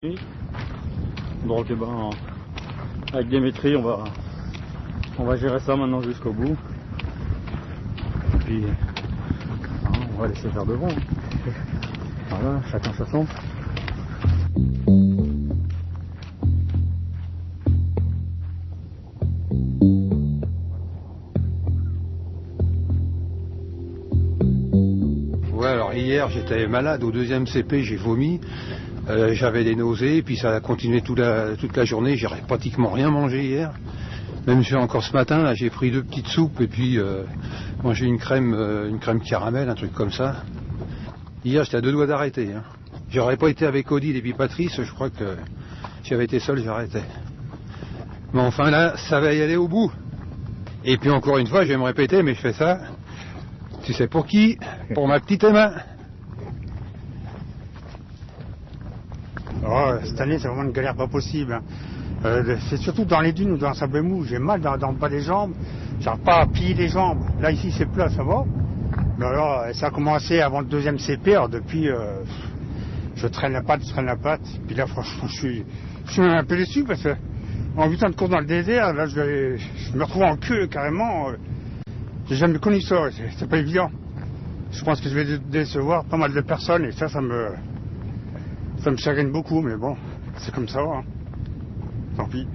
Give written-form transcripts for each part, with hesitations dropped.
Donc avec Dimitri on va gérer ça maintenant jusqu'au bout. Et puis on va laisser faire de bon. Voilà, chacun sa son. Ouais, alors hier j'étais malade au 2e CP, j'ai vomi. J'avais des nausées, puis ça a continué toute la journée. J'aurais pratiquement rien mangé hier. Même encore ce matin, là, j'ai pris 2 petites soupes et puis mangé une crème caramel, un truc comme ça. Hier, j'étais à 2 doigts d'arrêter. Hein. J'aurais pas été avec Odile et puis Patrice, je crois que si j'avais été seul, j'arrêtais. Mais enfin là, ça va y aller au bout. Et puis encore une fois, je vais me répéter, mais je fais ça. Tu sais pour qui? Pour ma petite Emma. Oh, cette année, c'est vraiment une galère pas possible. Hein. C'est surtout dans les dunes ou dans le sable mou. J'ai mal dans le bas des jambes. J'arrive pas à plier les jambes. Là, ici, c'est plat, ça va. Mais alors, ça a commencé avant le 2e CP. Alors, depuis, je traîne la patte. Puis là, franchement, je suis même un peu déçu parce que en 8 ans de course dans le désert, là, je me retrouve en queue carrément. J'ai jamais connu ça. C'est pas évident. Je pense que je vais décevoir pas mal de personnes et ça me chagrine beaucoup, mais bon, c'est comme ça, hein. Tant pis.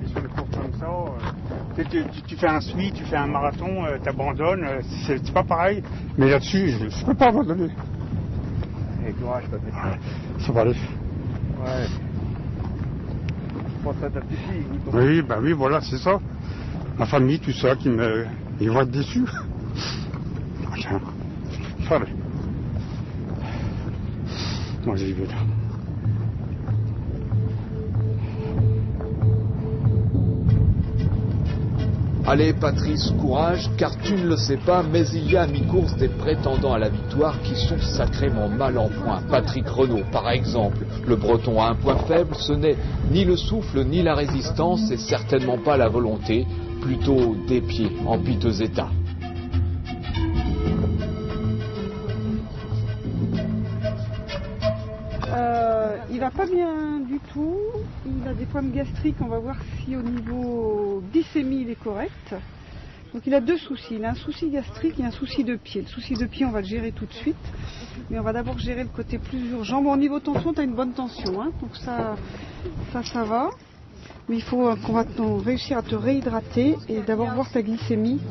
Sur les courses comme ça, tu fais un SMI, tu fais un marathon, t'abandonnes, c'est pas pareil. Mais là-dessus, je peux pas abandonner. Et courage, Patrick. Ça va aller. Ouais. Je pense à ta petite fille. Oui, bah oui, voilà, c'est ça. Ma famille, tout ça, ils vont être déçus. Tiens. Allez. Moi j'y vais là. Allez Patrice, courage, car tu ne le sais pas, mais il y a à mi-course des prétendants à la victoire qui sont sacrément mal en point. Patrick Renaud, par exemple. Le Breton a un point faible, ce n'est ni le souffle, ni la résistance, et certainement pas la volonté, plutôt des pieds en piteux état. Il va pas bien du tout, il a des problèmes gastriques, on va voir si au niveau glycémie il est correct. Donc il a 2 soucis, il a un souci gastrique et un souci de pied. Le souci de pied on va le gérer tout de suite, mais on va d'abord gérer le côté plus urgent. Bon, au niveau tension, tu as une bonne tension, hein, donc ça va. Mais il faut qu'on va réussir à te réhydrater et d'abord voir ta glycémie.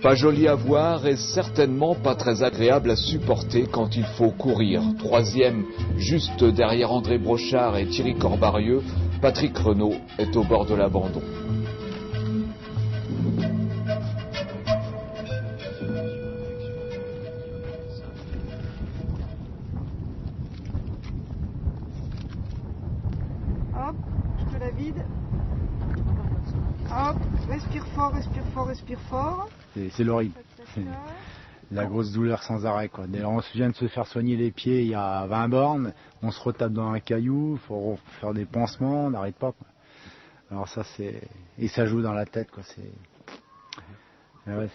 Pas joli à voir et certainement pas très agréable à supporter quand il faut courir. 3e, juste derrière André Brochard et Thierry Corbarieux, Patrick Renaud est au bord de l'abandon. Hop, je te la vide. Hop, respire fort, respire fort, respire fort. C'est l'horrible. La grosse douleur sans arrêt, quoi. On vient de se faire soigner les pieds il y a 20 bornes, on se retape dans un caillou, il faut faire des pansements, on n'arrête pas, quoi. Alors ça c'est... Et ça joue dans la tête, quoi. Ouais,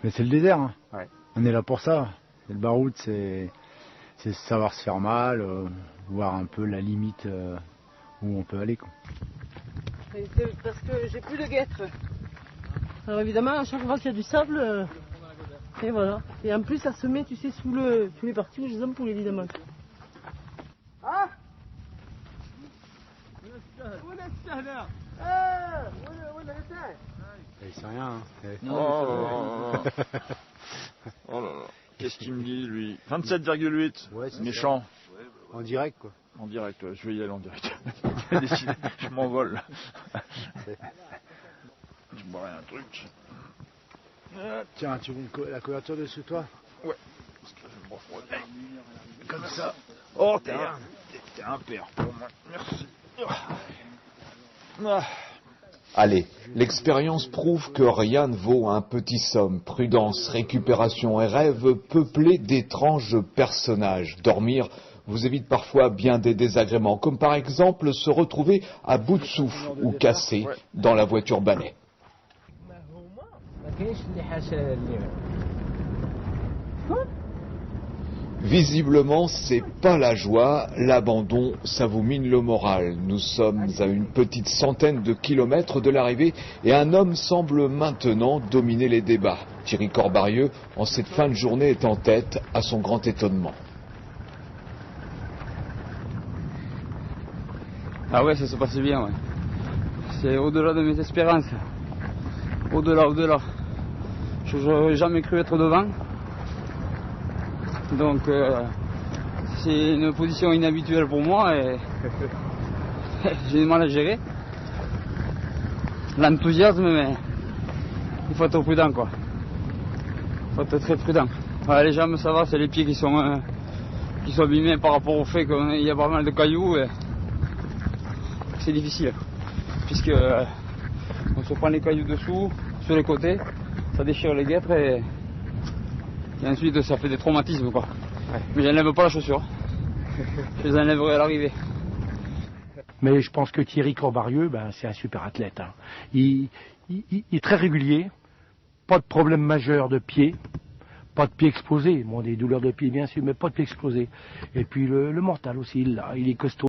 mais c'est le désert, hein. Ouais. On est là pour ça. Le baroud, c'est savoir se faire mal, voir un peu la limite où on peut aller, quoi. C'est parce que j'ai plus de guêtres. Alors évidemment, à chaque fois qu'il y a du sable, et voilà. Et en plus, ça se met, tu sais, sous les parties où j'ai les ampoules, évidemment. Ah! C'est rien, hein. Oh là là. Qu'est-ce qu'il me dit, lui? 27,8. Ouais, méchant. En direct, quoi. En direct, ouais. Je vais y aller en direct. J'ai décidé, je m'envole. Je boirai un truc. Tiens, tu veux la couverture dessus toi? Ouais. Parce que je me refroidis. Comme ça. Oh, t'es un père pour moi. Merci. Allez, l'expérience prouve que rien ne vaut un petit somme. Prudence, récupération et rêve peuplés d'étranges personnages. Dormir, vous évite parfois bien des désagréments, comme par exemple se retrouver à bout de souffle ou cassé dans la voiture balai. Visiblement, c'est pas la joie, l'abandon, ça vous mine le moral. Nous sommes à une petite centaine de kilomètres de l'arrivée et un homme semble maintenant dominer les débats. Thierry Corbarieux, en cette fin de journée, est en tête à son grand étonnement. Ah ouais, ça se passe bien, ouais. C'est au-delà de mes espérances. Au-delà. Je n'aurais jamais cru être devant. Donc c'est une position inhabituelle pour moi et j'ai du mal à gérer. L'enthousiasme, mais il faut être prudent, quoi. Il faut être très prudent. Ouais, les jambes, ça va, c'est les pieds qui sont abîmés par rapport au fait qu'il y a pas mal de cailloux et c'est difficile. Puisque on se prend les cailloux dessous, sur les côtés, ça déchire les guêtres et ensuite ça fait des traumatismes, quoi. Ouais. Mais j'enlève pas la chaussure. Je les enlèverai à l'arrivée. Mais je pense que Thierry Corbarieux, c'est un super athlète. Hein. Il est très régulier, pas de problème majeur de pied, pas de pied explosé. Bon, des douleurs de pied bien sûr, mais pas de pied explosé. Et puis le mental aussi, il est costaud.